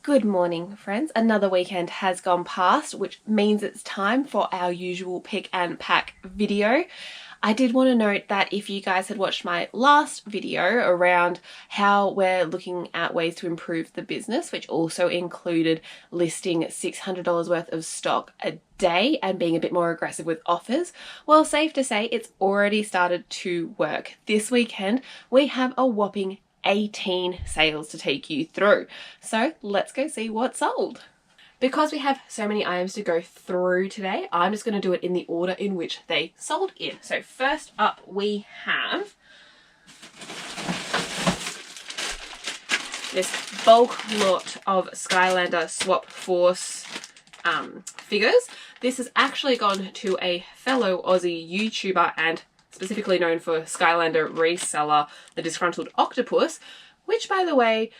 Good morning, friends. Another weekend has gone past, which means it's time for our usual pick and pack video. I did want to note that if you guys had watched my last video around how we're looking at ways to improve the business, which also included listing $600 worth of stock a day and being a bit more aggressive with offers, well, safe to say it's already started to work. This weekend, we have a whopping 18 sales to take you through. So let's go see what's sold. Because we have so many items to go through today, I'm just going to do it in the order in which they sold in. So first up we have this bulk lot of Skylander Swap Force figures. This has actually gone to a fellow Aussie YouTuber and specifically known for Skylander reseller, the Disgruntled Octopus, which, by the way,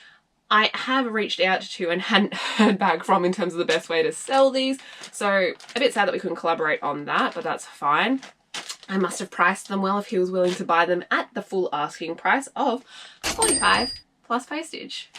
I have reached out to and hadn't heard back from in terms of the best way to sell these. So a bit sad that we couldn't collaborate on that, but that's fine. I must have priced them well if he was willing to buy them at the full asking price of $45 plus postage.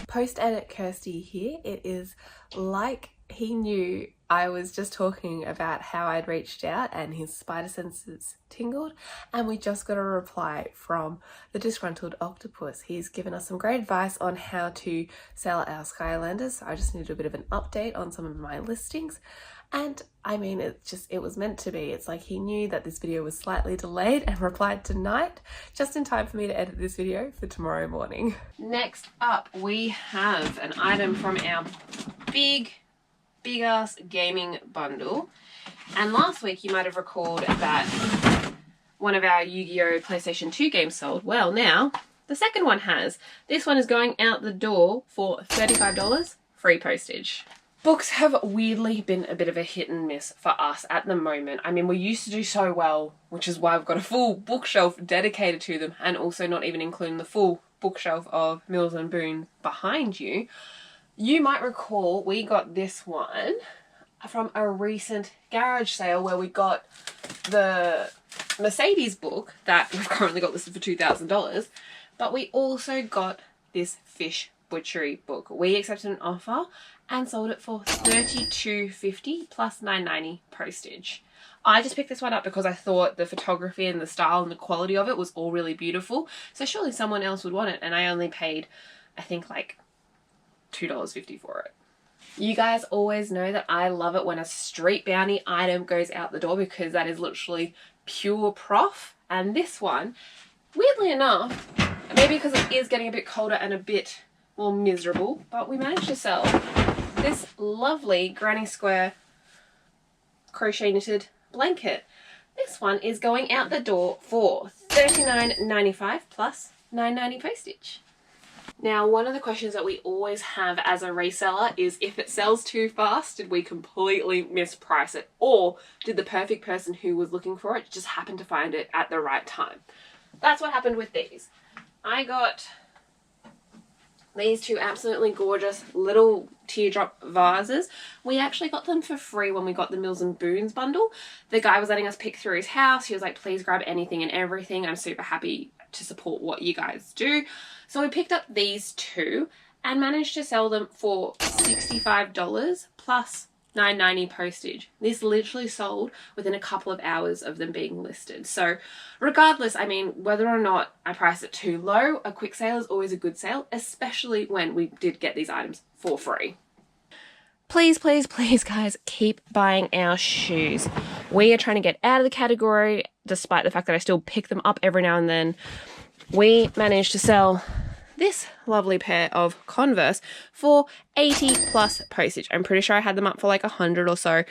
Post-edit Kirsty here. It is like he knew I was just talking about how I'd reached out and his spider senses tingled, and we just got a reply from the Disgruntled Octopus. He's given us some great advice on how to sell our Skylanders, so I just needed a bit of an update on some of my listings. And I mean, it was meant to be. It's like he knew that this video was slightly delayed and replied tonight, just in time for me to edit this video for tomorrow morning. Next up, we have an item from our big ass gaming bundle. And last week you might have recalled that one of our Yu-Gi-Oh! PlayStation 2 games sold. Well, now the second one has. This one is going out the door for $35, free postage. Books have weirdly been a bit of a hit and miss for us at the moment. I mean, we used to do so well, which is why we've got a full bookshelf dedicated to them, and also not even including the full bookshelf of Mills and Boon behind you. You might recall we got this one from a recent garage sale where we got the Mercedes book that we've currently got listed for $2,000, but we also got this fish butchery book. We accepted an offer and sold it for $32.50 plus $9.90 postage. I just picked this one up because I thought the photography and the style and the quality of it was all really beautiful, so surely someone else would want it, and I only paid, I think, like $2.50 for it. You guys always know that I love it when a street bounty item goes out the door because that is literally pure prof. And this one, weirdly enough, maybe because it is getting a bit colder and a bit more miserable, but we managed to sell this lovely Granny Square crochet knitted blanket. This one is going out the door for $39.95 plus $9.90 postage. Now, one of the questions that we always have as a reseller is if it sells too fast, did we completely misprice it? Or did the perfect person who was looking for it just happen to find it at the right time? That's what happened with these. I got these two absolutely gorgeous little teardrop vases. We actually got them for free when we got the Mills and Boons bundle. The guy was letting us pick through his house. He was like, please grab anything and everything. I'm super happy to support what you guys do. So we picked up these two and managed to sell them for $65 plus $9.90 postage. This literally sold within a couple of hours of them being listed. So regardless, I mean, whether or not I price it too low, a quick sale is always a good sale, especially when we did get these items for free. Please, please, please, guys, keep buying our shoes. We are trying to get out of the category, despite the fact that I still pick them up every now and then. We managed to sell this lovely pair of Converse for $80 plus postage. I'm pretty sure I had them up for like $100 or so.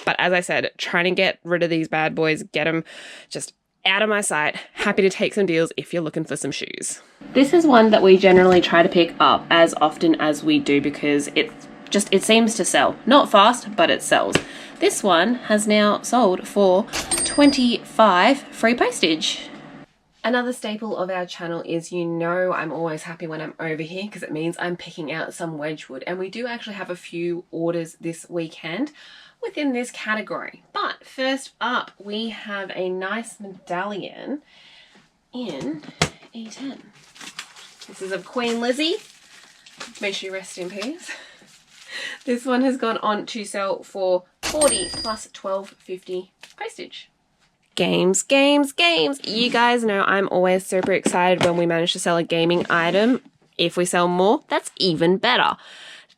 But as I said, trying to get rid of these bad boys, get them just out of my sight. Happy to take some deals if you're looking for some shoes. This is one that we generally try to pick up as often as we do because it seems to sell. Not fast, but it sells. This one has now sold for $25 free postage. Another staple of our channel is, you know, I'm always happy when I'm over here because it means I'm picking out some Wedgwood, and we do actually have a few orders this weekend within this category. But first up, we have a nice medallion in E10. This is of Queen Lizzie. May she rest in peace. This one has gone on to sell for $40 plus $12.50 postage. Games, games, games. You guys know I'm always super excited when we manage to sell a gaming item. If we sell more, that's even better.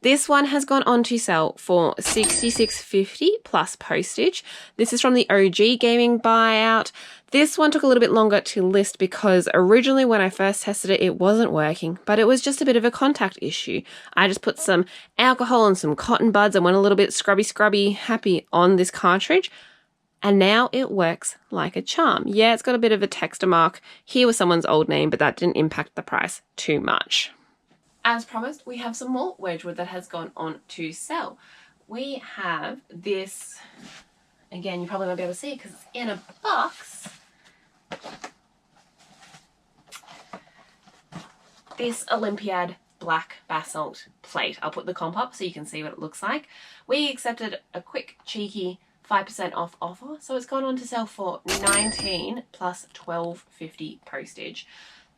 This one has gone on to sell for $66.50 plus postage. This is from the OG Gaming Buyout. This one took a little bit longer to list because originally when I first tested it, it wasn't working, but it was just a bit of a contact issue. I just put some alcohol and some cotton buds and went a little bit scrubby happy on this cartridge. And now it works like a charm. Yeah, it's got a bit of a texture mark here with someone's old name, but that didn't impact the price too much. As promised, we have some more Wedgwood that has gone on to sell. We have this, again, you probably won't be able to see it because it's in a box. This Olympiad black basalt plate. I'll put the comp up so you can see what it looks like. We accepted a quick, cheeky 5% off offer, so it's gone on to sell for $19 plus $12.50 postage.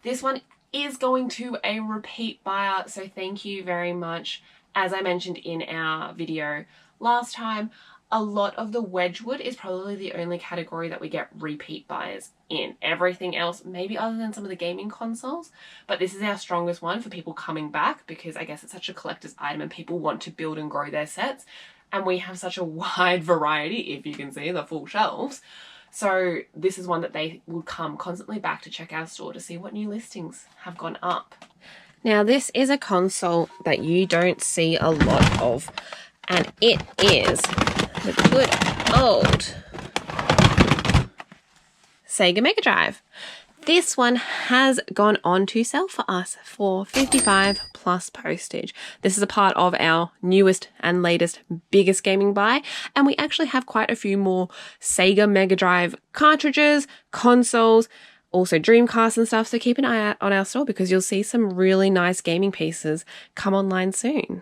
This one is going to a repeat buyer, so thank you very much. As I mentioned in our video last time, a lot of the Wedgwood is probably the only category that we get repeat buyers in. Everything else, maybe other than some of the gaming consoles, but this is our strongest one for people coming back because I guess it's such a collector's item and people want to build and grow their sets, and we have such a wide variety, if you can see the full shelves. So this is one that they will come constantly back to check our store to see what new listings have gone up. Now this is a console that you don't see a lot of, and it is the good old Sega Mega Drive. This one has gone on to sell for us for $55 plus postage. This is a part of our newest and latest biggest gaming buy, and we actually have quite a few more Sega Mega Drive cartridges, consoles, also Dreamcast and stuff, so keep an eye out on our store because you'll see some really nice gaming pieces come online soon.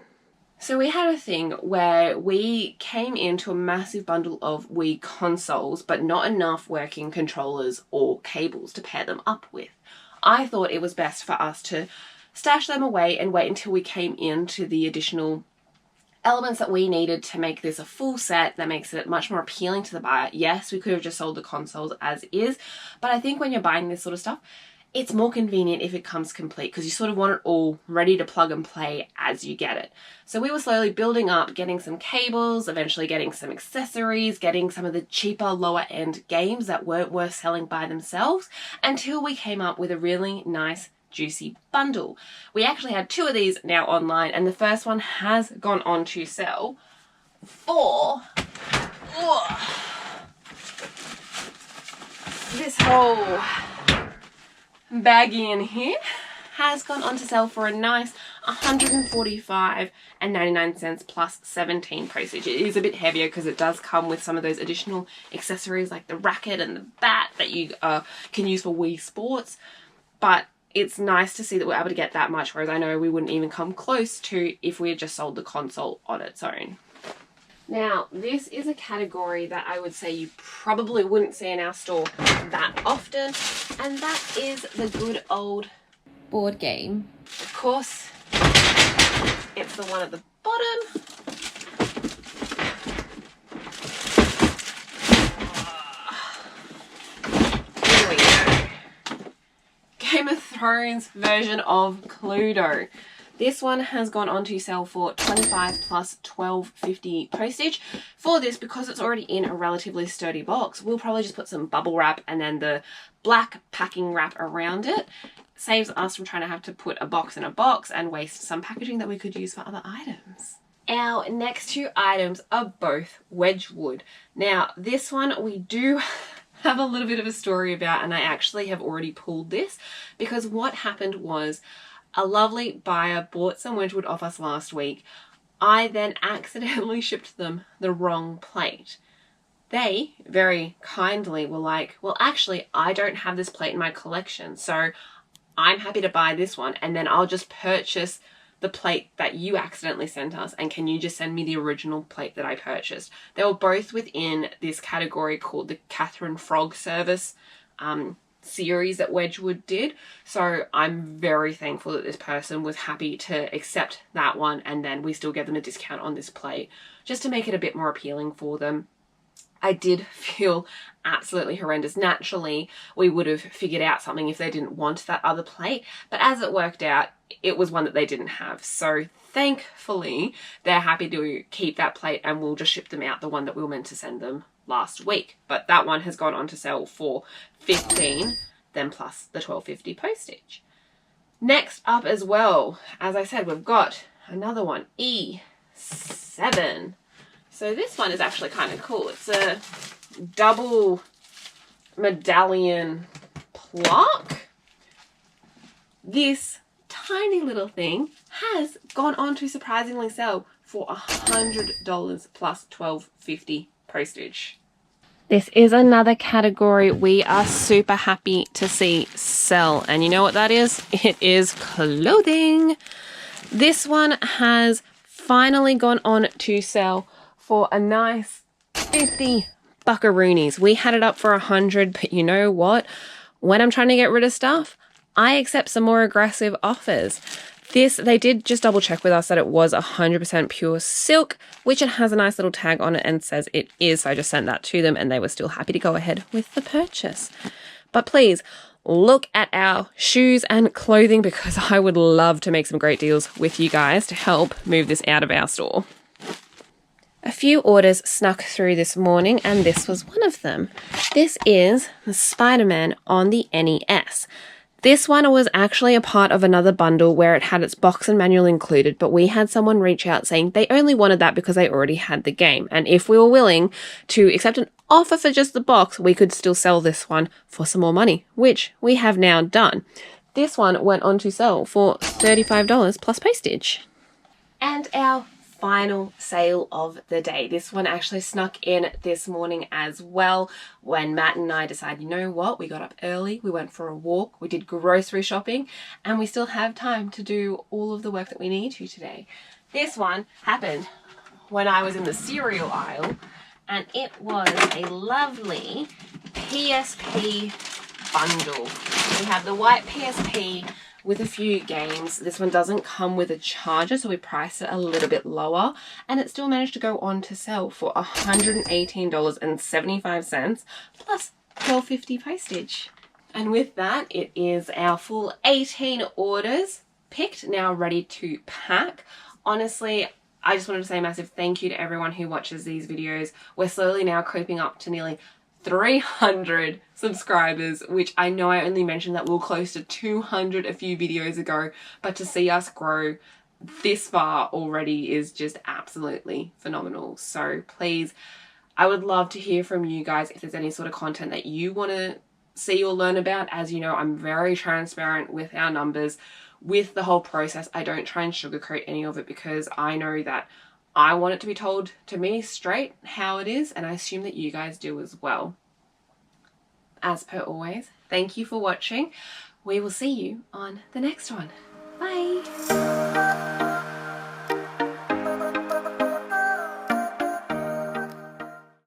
So we had a thing where we came into a massive bundle of Wii consoles, but not enough working controllers or cables to pair them up with. I thought it was best for us to stash them away and wait until we came into the additional elements that we needed to make this a full set that makes it much more appealing to the buyer. Yes, we could have just sold the consoles as is, but I think when you're buying this sort of stuff, it's more convenient if it comes complete because you sort of want it all ready to plug and play as you get it. So we were slowly building up, getting some cables, eventually getting some accessories, getting some of the cheaper, lower end games that weren't worth selling by themselves until we came up with a really nice, juicy bundle. We actually had 2 of these now online, and the first one has gone on to sell for this whole baggie in here has gone on to sell for a nice $145.99 plus 17 postage. It is a bit heavier because it does come with some of those additional accessories like the racket and the bat that you can use for Wii Sports, but it's nice to see that we're able to get that much, whereas I know we wouldn't even come close to if we had just sold the console on its own. Now, this is a category that I would say you probably wouldn't see in our store that often, and that is the good old board game. Of course, it's the one at the bottom. Here we go. Game of Thrones version of Cluedo. This one has gone on to sell for $25 plus $12.50 postage. For this, because it's already in a relatively sturdy box, we'll probably just put some bubble wrap and then the black packing wrap around it. Saves us from trying to have to put a box in a box and waste some packaging that we could use for other items. Our next 2 items are both Wedgwood. Now, this one we do have a little bit of a story about, and I actually have already pulled this because what happened was a lovely buyer bought some Wedgwood off us last week. I then accidentally shipped them the wrong plate. They very kindly were like, well, actually, I don't have this plate in my collection, so I'm happy to buy this one, and then I'll just purchase the plate that you accidentally sent us, and can you just send me the original plate that I purchased? They were both within this category called the Catherine Frog service. series that Wedgwood did. So I'm very thankful that this person was happy to accept that one, and then we still get them a discount on this plate just to make it a bit more appealing for them. I did feel absolutely horrendous. Naturally, we would have figured out something if they didn't want that other plate, but as it worked out, it was one that they didn't have. So thankfully, they're happy to keep that plate, and we'll just ship them out the one that we were meant to send them last week. But that one has gone on to sell for $15, then plus the $12.50 postage. Next up as well, as I said, we've got another one, E7. So this one is actually kind of cool. It's a double medallion plaque. This tiny little thing has gone on to surprisingly sell for $100 plus $12.50 postage. This is another category we are super happy to see sell. And you know what that is? It is clothing. This one has finally gone on to sell for a nice 50 buckaroonies. We had it up for 100, but you know what? When I'm trying to get rid of stuff, I accept some more aggressive offers. They did just double check with us that it was 100% pure silk, which it has a nice little tag on it and says it is. So I just sent that to them and they were still happy to go ahead with the purchase. But please look at our shoes and clothing, because I would love to make some great deals with you guys to help move this out of our store. A few orders snuck through this morning, and this was one of them. This is the Spider-Man on the NES. This one was actually a part of another bundle where it had its box and manual included, but we had someone reach out saying they only wanted that because they already had the game. And if we were willing to accept an offer for just the box, we could still sell this one for some more money, which we have now done. This one went on to sell for $35 plus postage. And our final sale of the day. This one actually snuck in this morning as well when Matt and I decided, you know what, we got up early, we went for a walk, we did grocery shopping, and we still have time to do all of the work that we need to today. This one happened when I was in the cereal aisle, and it was a lovely PSP bundle. We have the white PSP with a few games. This one doesn't come with a charger, so we priced it a little bit lower, and it still managed to go on to sell for $118.75 plus $12.50 postage. And with that, it is our full 18 orders picked, now ready to pack. Honestly, I just wanted to say a massive thank you to everyone who watches these videos. We're slowly now creeping up to nearly 300 subscribers, which I know I only mentioned that we were close to 200 a few videos ago, but to see us grow this far already is just absolutely phenomenal. So please, I would love to hear from you guys if there's any sort of content that you want to see or learn about. As you know, I'm very transparent with our numbers, with the whole process. I don't try and sugarcoat any of it because I know that I want it to be told to me straight how it is, and I assume that you guys do as well. As per always, thank you for watching. We will see you on the next one. Bye!